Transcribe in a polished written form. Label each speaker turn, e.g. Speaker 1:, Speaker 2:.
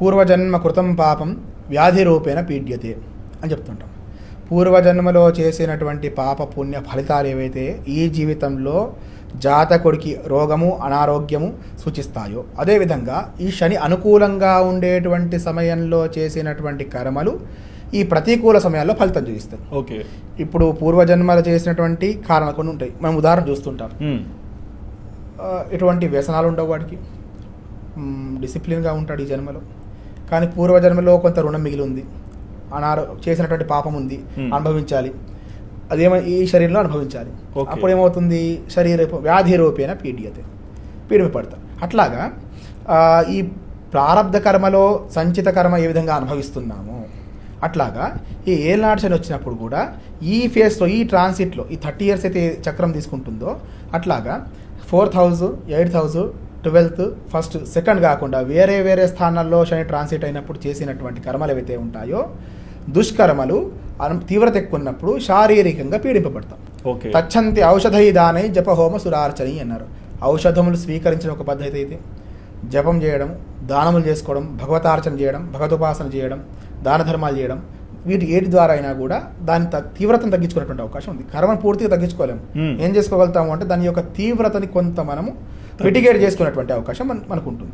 Speaker 1: పూర్వజన్మ కృతం పాపం వ్యాధి రూపేణ పీడ్యతే అని చెప్తుంటాం. పూర్వజన్మలో చేసినటువంటి పాప పుణ్య ఫలితాలు ఏవైతే ఈ జీవితంలో జాతకుడికి రోగము అనారోగ్యము సూచిస్తాయో, అదేవిధంగా ఈ శని అనుకూలంగా ఉండేటువంటి సమయంలో చేసినటువంటి కర్మలు ఈ ప్రతికూల సమయాల్లో ఫలితం చూపిస్తాయి.
Speaker 2: ఓకే,
Speaker 1: ఇప్పుడు పూర్వజన్మలు చేసినటువంటి కారణాలు కొన్ని ఉంటాయి. మనం ఉదాహరణ చూస్తుంటాం. ఎటువంటి వ్యసనాలు ఉండవు వాడికి, డిసిప్లిన్గా ఉంటాడు ఈ జన్మలో. కానీ పూర్వజన్మలో కొంత రుణం మిగిలి ఉంది, చేసినటువంటి పాపం ఉంది, అనుభవించాలి. అదేమో ఈ శరీరంలో అనుభవించాలి. అప్పుడు ఏమవుతుంది, వ్యాధి రూపేణ పీడ్యతే, పీడిపడతారు. అట్లాగా ఈ ప్రారబ్ధ కర్మలో సంచిత కర్మ ఏ విధంగా అనుభవిస్తున్నామో అట్లాగా ఈ ఏళ్ళనాటి శని వచ్చినప్పుడు కూడా ఈ ఫేస్లో, ఈ ట్రాన్సిట్లో, ఈ 30 years అయితే చక్రం తీసుకుంటుందో అట్లాగా 4th house, 8th house, 12th, 1st, 2nd కాకుండా వేరే వేరే స్థానాల్లో శని ట్రాన్సిట్ అయినప్పుడు చేసినటువంటి కర్మలు ఏవైతే ఉంటాయో దుష్కర్మలు తీవ్రత ఎక్కువ ఉన్నప్పుడు శారీరకంగా పీడింపబడతాం. తచ్చంతి ఔషధై దానై జపహోమ సురార్చని అన్నారు. ఔషధములు స్వీకరించిన ఒక పద్ధతి అయితే జపం చేయడం, దానములు చేసుకోవడం, భగవతార్చన చేయడం, భగవతుపాసన చేయడం, దాన ధర్మాలు చేయడం, వీటి ఏటి ద్వారా అయినా కూడా దాని తీవ్రతను తగ్గించుకునేటువంటి అవకాశం ఉంది. కర్మను పూర్తిగా తగ్గించుకోలేము. ఏం చేసుకోగలుగుతాము అంటే దాని యొక్క తీవ్రతని కొంత మనము మిటిగేట్ చేసుకునేటువంటి అవకాశం మనకు ఉంటుంది.